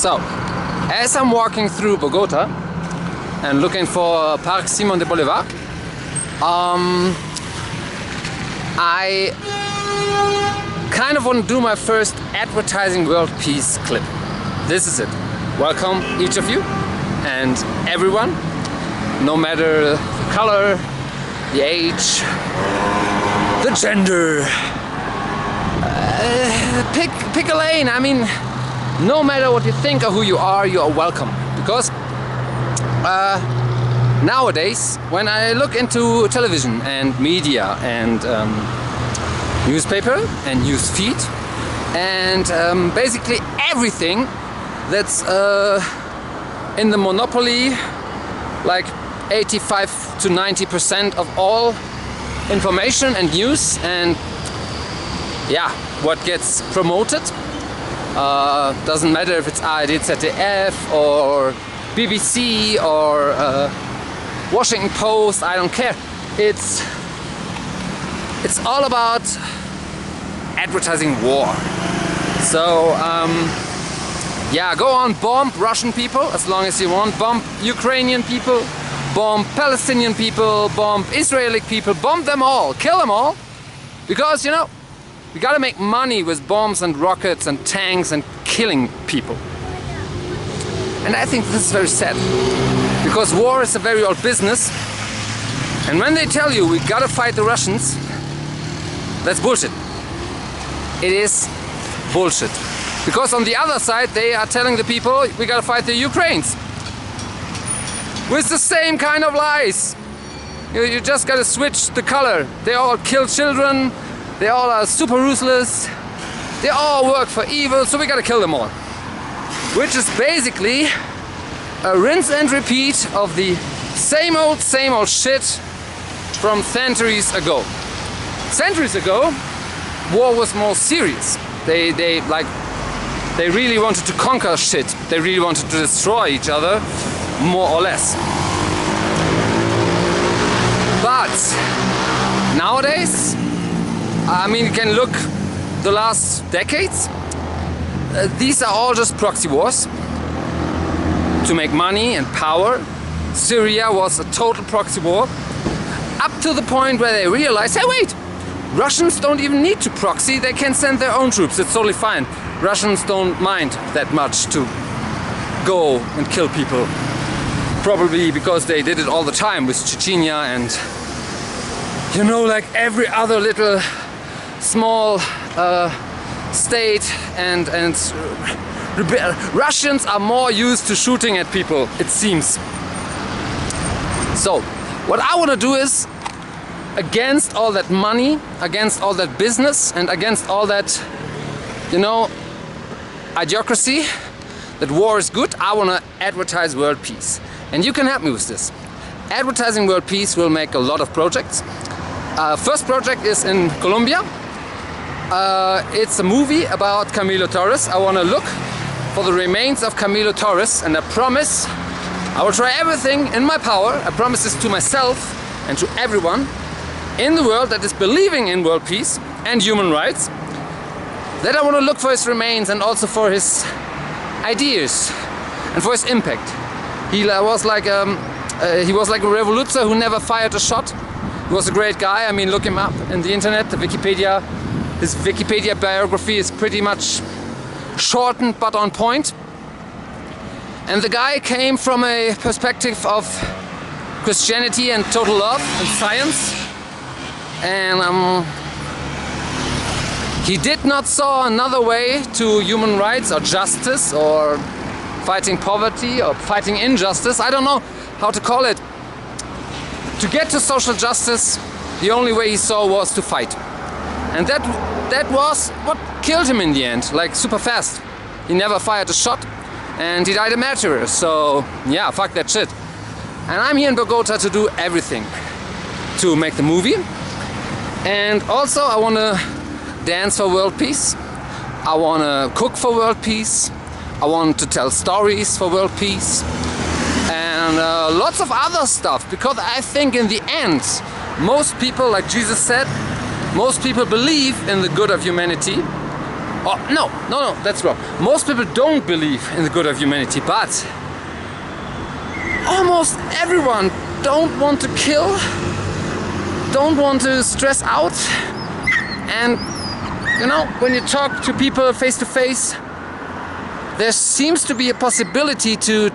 So, as I'm walking through Bogota and looking for Parque Simón de Bolívar, I kind of want to do my first advertising world peace clip. This is it. Welcome each of you and everyone, no matter the color, the age, the gender. Pick a lane. I mean, no matter what you think or who you are welcome. Because nowadays, when I look into television and media and newspaper and news feed and basically everything that's in the monopoly, like 85 to 90% of all information and news, and yeah, what gets promoted, doesn't matter if it's ARD, ZDF or BBC or Washington Post, I don't care. It's all about advertising war. So yeah, go on, bomb Russian people as long as you want, bomb Ukrainian people, bomb Palestinian people, bomb Israeli people, bomb them all, kill them all, because, you know, we gotta make money with bombs and rockets and tanks and killing people. And I think this is very sad, because war is a very old business, and when they tell you we gotta fight the Russians, that's bullshit. It is bullshit. Because on the other side they are telling the people we gotta fight the Ukrainians. With the same kind of lies. You just gotta switch the color. They all kill children, they all are super ruthless, they all work for evil, so we gotta kill them all. Which is basically a rinse and repeat of the same old shit from centuries ago. Centuries ago, war was more serious. They really wanted to conquer shit. They really wanted to destroy each other, more or less. But nowadays, I mean, you can look the last decades. These are all just proxy wars to make money and power. Syria was a total proxy war, up to the point where they realized, hey, wait, Russians don't even need to proxy, they can send their own troops, it's totally fine. Russians don't mind that much to go and kill people. Probably because they did it all the time with Chechnya and, you know, like every other little small state, and Russians are more used to shooting at people, it seems. So, what I want to do is, against all that money, against all that business, and against all that, you know, idiocracy, that war is good, I want to advertise world peace. And you can help me with this. Advertising world peace will make a lot of projects. First project is in Colombia. It's a movie about Camilo Torres. I want to look for the remains of Camilo Torres, and I promise I will try everything in my power. I promise this to myself and to everyone in the world that is believing in world peace and human rights, that I want to look for his remains and also for his ideas and for his impact. He was like a revolutionary who never fired a shot. He was a great guy. I mean, look him up in the internet, the Wikipedia. His Wikipedia biography is pretty much shortened but on point. And the guy came from a perspective of Christianity and total love and science. And he did not saw another way to human rights or justice or fighting poverty or fighting injustice. I don't know how to call it. To get to social justice, the only way he saw was to fight. And that was what killed him in the end, like super fast. He never fired a shot and he died a martyr. So yeah, fuck that shit. And I'm here in Bogota to do everything to make the movie. And also I want to dance for world peace. I want to cook for world peace. I want to tell stories for world peace. And lots of other stuff, because I think in the end most people, like Jesus said, most people believe in the good of humanity Oh, no, that's wrong. Most people don't believe in the good of humanity, but almost everyone don't want to kill, don't want to stress out, and you know, when you talk to people face to face, there seems to be a possibility to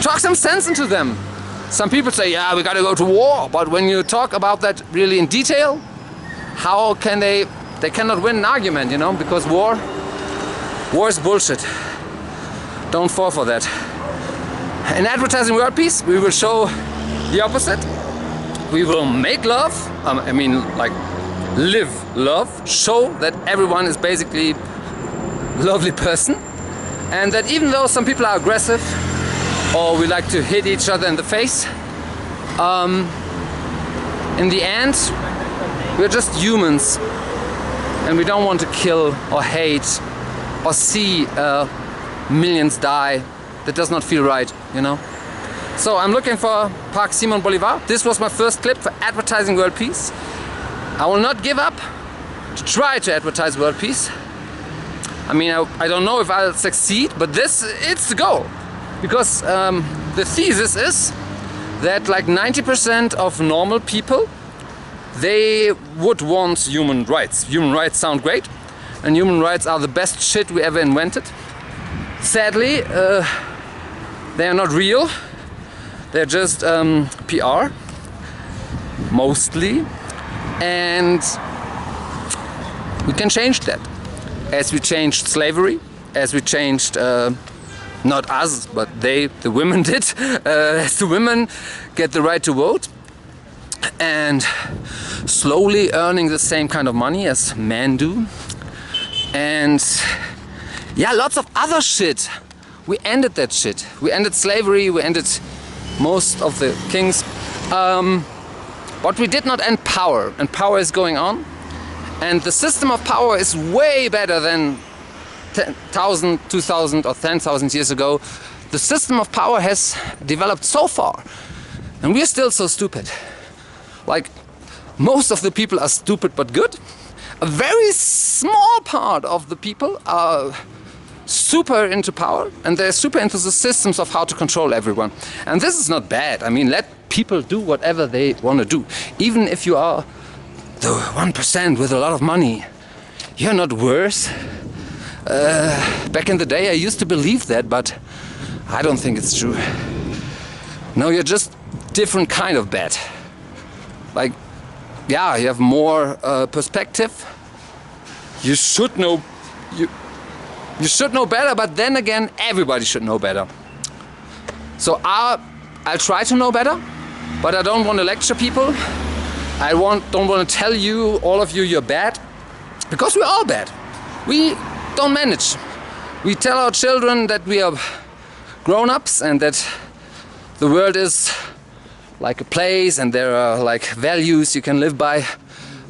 talk some sense into them. Some people say, yeah, we gotta go to war, but when you talk about that really in detail, how can they cannot win an argument, you know, because war is bullshit. Don't fall for that. In advertising Worldpeace, we will show the opposite. We will make love, I mean, like, live love, show that everyone is basically a lovely person, and that even though some people are aggressive or we like to hit each other in the face, in the end we're just humans and we don't want to kill or hate or see millions die. That does not feel right, you know. So I'm looking for Park Simon Bolivar. This was my first clip for advertising Worldpeace. I will not give up to try to advertise Worldpeace. I mean, I don't know if I'll succeed, but it's the goal. Because the thesis is that like 90% of normal people, they would want human rights. Human rights sound great, and human rights are the best shit we ever invented. Sadly, they are not real. They're just PR, mostly. And we can change that. As we changed slavery, as we changed, not us, but the women did, as the women get the right to vote, and slowly earning the same kind of money as men do. And yeah, lots of other shit. We ended that shit. We ended slavery, we ended most of the kings. But we did not end power, and power is going on. And the system of power is way better than 10,000, 2,000 or 10,000 years ago. The system of power has developed so far, and we're still so stupid. Like, most of the people are stupid but good. A very small part of the people are super into power, and they're super into the systems of how to control everyone. And this is not bad. I mean, let people do whatever they want to do. Even if you are the 1% with a lot of money, you're not worse. Back in the day I used to believe that, but I don't think it's true. No, you're just different kind of bad. Like, yeah, you have more perspective. You should know. You should know better, but then again, everybody should know better. So I'll try to know better, but I don't want to lecture people. I don't want to tell you, all of you, you're bad, because we're all bad. We don't manage. We tell our children that we are grown-ups and that the world is like a place and there are like values you can live by,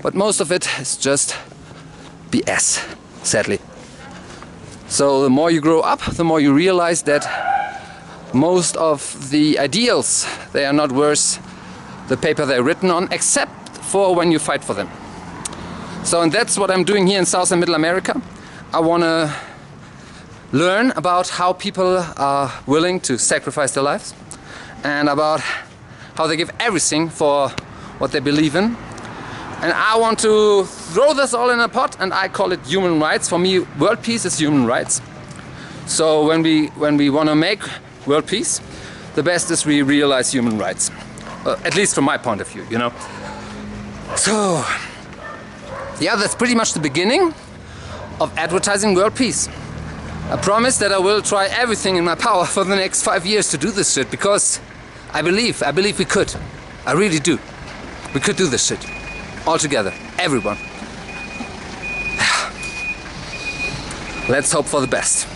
but most of it is just BS, sadly. So the more you grow up, the more you realize that most of the ideals, they are not worth the paper they're written on, except for when you fight for them. So, and that's what I'm doing here in South and Middle America. I want to learn about how people are willing to sacrifice their lives, and about how they give everything for what they believe in. And I want to throw this all in a pot, and I call it human rights. For me, world peace is human rights. So when we want to make world peace, the best is we realize human rights. At least from my point of view, you know. So, yeah, that's pretty much the beginning of advertising world peace. I promise that I will try everything in my power for the next 5 years to do this shit, because I believe we could. I really do. We could do this shit. All together. Everyone. Let's hope for the best.